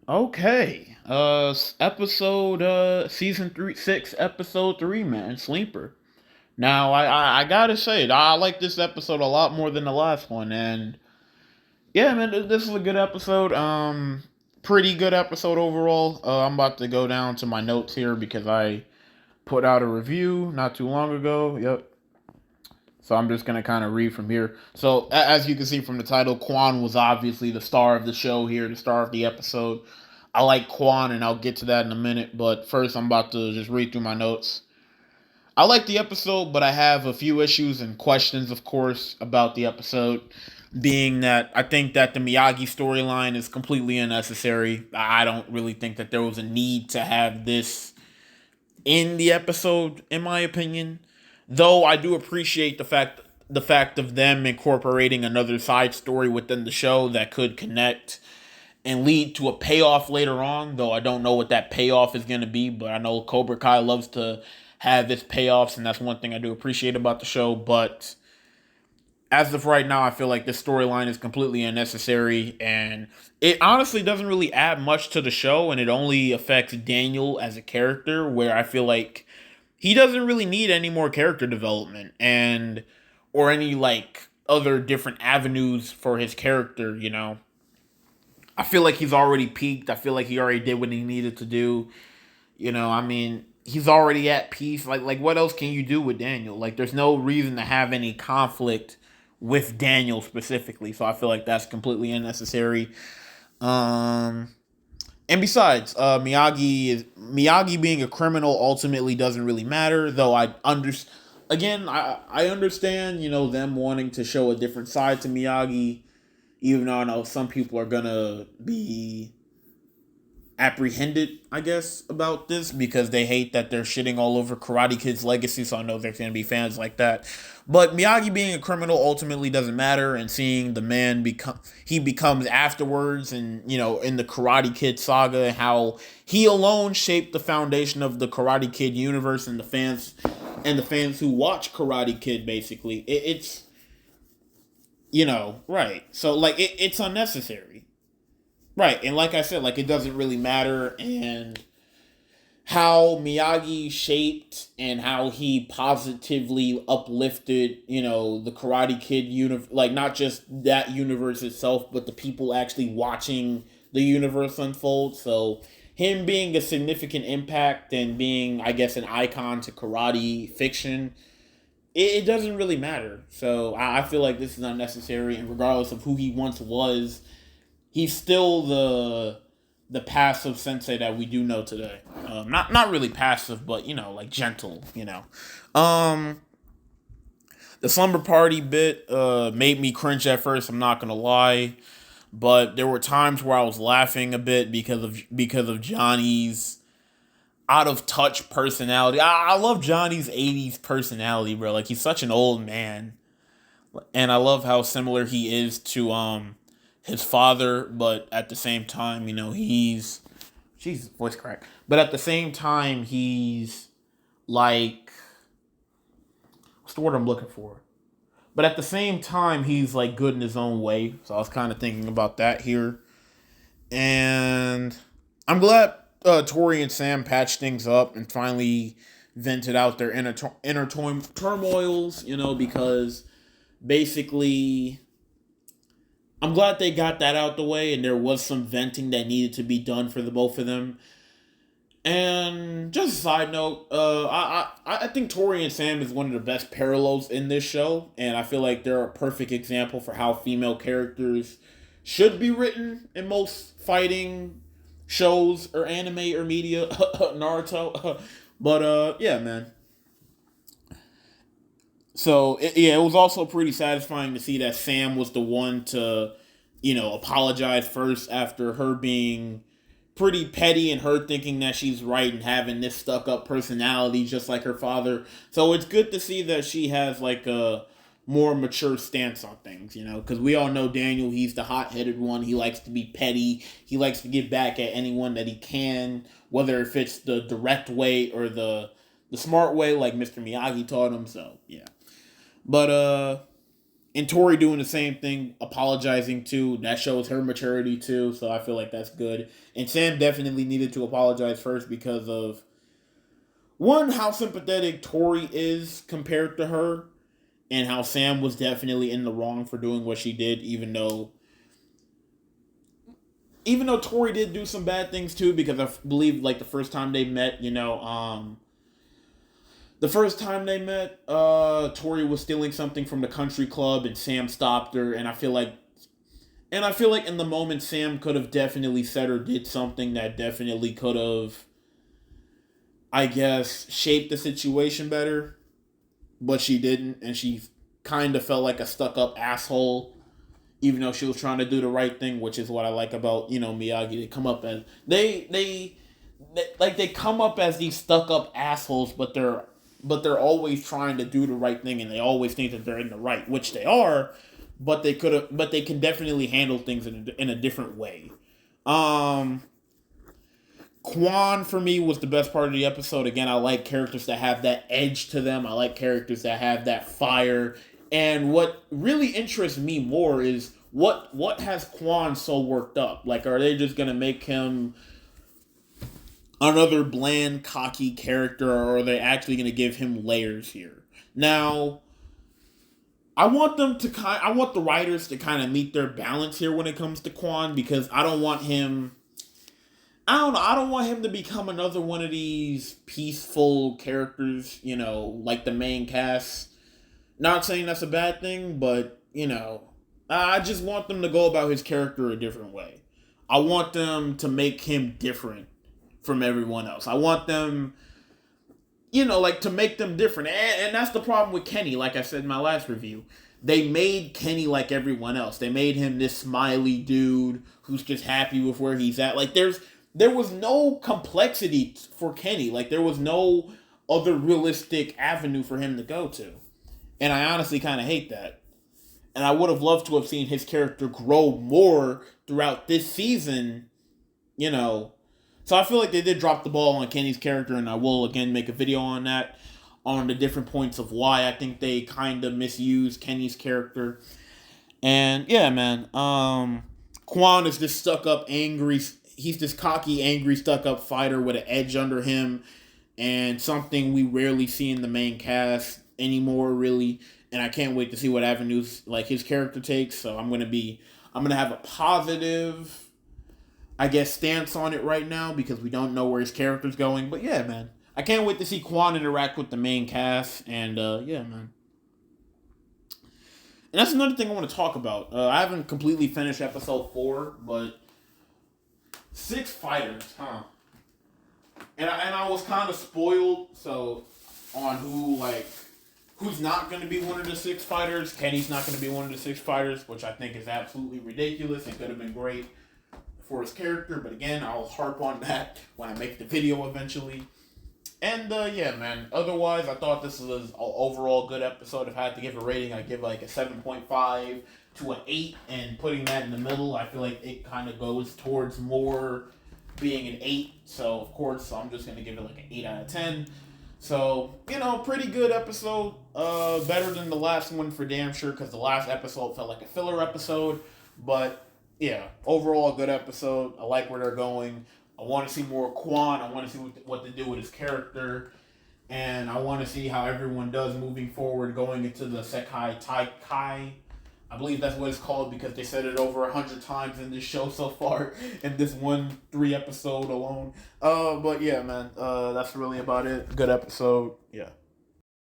Okay. Episode season 6, episode 3, man, Sleeper. Now, I gotta say, I like this episode a lot more than the last one, and yeah, man, this is a good episode. Pretty good episode overall. I'm about to go down to my notes here because I put out a review not too long ago. Yep. So I'm just gonna kind of read from here. So as you can see from the title, Quan was obviously the star of the show here, the star of the episode. I like Quan, and I'll get to that in a minute. But first, I'm about to just read through my notes. I like the episode, but I have a few issues and questions, of course, about the episode. Being that I think that the Miyagi storyline is completely unnecessary. I don't really think that there was a need to have this in the episode, in my opinion. Though I do appreciate the fact of them incorporating another side story within the show that could connect and lead to a payoff later on. Though I don't know what that payoff is going to be, but I know Cobra Kai loves to have its payoffs, and that's one thing I do appreciate about the show. But as of right now, I feel like this storyline is completely unnecessary, and it honestly doesn't really add much to the show, and it only affects Daniel as a character, where I feel like he doesn't really need any more character development and or any like other different avenues for his character. I feel like he's already peaked. I feel like he already did what he needed to do. I mean, he's already at peace. Like what else can you do with Daniel? Like there's no reason to have any conflict with Daniel specifically. So I feel like that's completely unnecessary. Um and besides, Miyagi being a criminal ultimately doesn't really matter. Though I understand them wanting to show a different side to Miyagi, even though I know some people are gonna be apprehended, I guess, about this because they hate that they're shitting all over Karate Kid's legacy. So I know there's gonna be fans like that. But Miyagi being a criminal ultimately doesn't matter, and seeing the man becomes afterwards, and in the Karate Kid saga, and how he alone shaped the foundation of the Karate Kid universe and the fans who watch Karate Kid. Basically, it's right. So like it's unnecessary. Right, and like I said, like it doesn't really matter, and how Miyagi shaped and how he positively uplifted, the Karate Kid universe, like not just that universe itself, but the people actually watching the universe unfold. So him being a significant impact and being, I guess, an icon to karate fiction, it doesn't really matter. So I feel like this is unnecessary, and regardless of who he once was, he's still the passive sensei that we do know today. Not really passive, but like gentle. The slumber party bit made me cringe at first. I'm not gonna lie, but there were times where I was laughing a bit because of Johnny's out of touch personality. I love Johnny's '80s personality, bro. Like he's such an old man, and I love how similar he is to his father, but at the same time, he's Jesus voice crack. But at the same time, he's like what's the word I'm looking for? But at the same time, he's like good in his own way. So I was kind of thinking about that here, and I'm glad Tori and Sam patched things up and finally vented out their inner turmoils. Because basically I'm glad they got that out the way, and there was some venting that needed to be done for the both of them. And just a side note, I think Tori and Sam is one of the best parallels in this show, and I feel like they're a perfect example for how female characters should be written in most fighting shows or anime or media. Naruto, but yeah, man. So yeah, it was also pretty satisfying to see that Sam was the one to, apologize first after her being pretty petty and her thinking that she's right and having this stuck up personality just like her father. So it's good to see that she has like a more mature stance on things, because we all know Daniel, he's the hot headed one. He likes to be petty. He likes to get back at anyone that he can, whether if it's the direct way or the smart way, like Mr. Miyagi taught him. So yeah. But And Tori doing the same thing, apologizing too. That shows her maturity too. So I feel like that's good. And Sam definitely needed to apologize first because of one, how sympathetic Tori is compared to her, and how Sam was definitely in the wrong for doing what she did, even though Tori did do some bad things too, because I believe like the first time they met, Tori was stealing something from the country club and Sam stopped her, and I feel like in the moment Sam could have definitely said or did something that definitely could have, I guess, shaped the situation better, but she didn't, and she kind of felt like a stuck up asshole, even though she was trying to do the right thing, which is what I like about Miyagi. They come up as these stuck up assholes, but they're always trying to do the right thing, and they always think that they're in the right, which they are, but they can definitely handle things in a different way. Um, Quan for me was the best part of the episode. Again, I like characters that have that edge to them. I like characters that have that fire. And what really interests me more is what has Quan so worked up? Like, are they just gonna make him another bland, cocky character, or are they actually gonna give him layers here? Now, I want the writers to kind of meet their balance here when it comes to Quan, because I don't know. I don't want him to become another one of these peaceful characters, like the main cast. Not saying that's a bad thing, but, I just want them to go about his character a different way. I want them to make him different from everyone else. I want them, like to make them different. And that's the problem with Kenny, like I said in my last review. They made Kenny like everyone else. They made him this smiley dude who's just happy with where he's at. Like there was no complexity for Kenny. Like there was no other realistic avenue for him to go to. And I honestly kind of hate that. And I would have loved to have seen his character grow more throughout this season, you know. So I feel like they did drop the ball on Kenny's character, and I will again make a video on that, on the different points of why I think they kind of misused Kenny's character. And yeah, man, Quan is this stuck up, angry. He's this cocky, angry, stuck up fighter with an edge under him, and something we rarely see in the main cast anymore, really. And I can't wait to see what avenues like his character takes. So I'm gonna have a positive, I guess, stance on it right now because we don't know where his character's going. But yeah, man, I can't wait to see Quan interact with the main cast. And yeah, man. And that's another thing I want to talk about. I haven't completely finished episode 4, but 6 fighters, huh? And I was kind of spoiled, so on who's not going to be one of the 6 fighters. Kenny's not going to be one of the 6 fighters, which I think is absolutely ridiculous and could have been great for his character. But again, I'll harp on that when I make the video eventually. And yeah, man. Otherwise, I thought this was an overall good episode. If I had to give a rating, I'd give like a 7.5 to an 8. And putting that in the middle, I feel like it kind of goes towards more being an 8. So, of course, I'm just going to give it like an 8 out of 10. So, pretty good episode. Better than the last one for damn sure, because the last episode felt like a filler episode. But, yeah, overall a good episode. I like where they're going. I want to see more Quan. I want to see what they do with his character. And I want to see how everyone does moving forward going into the Sekai Taikai. I believe that's what it's called because they said it over 100 times in this show so far, in this 3 episode alone. But yeah, man, that's really about it. Good episode. Yeah.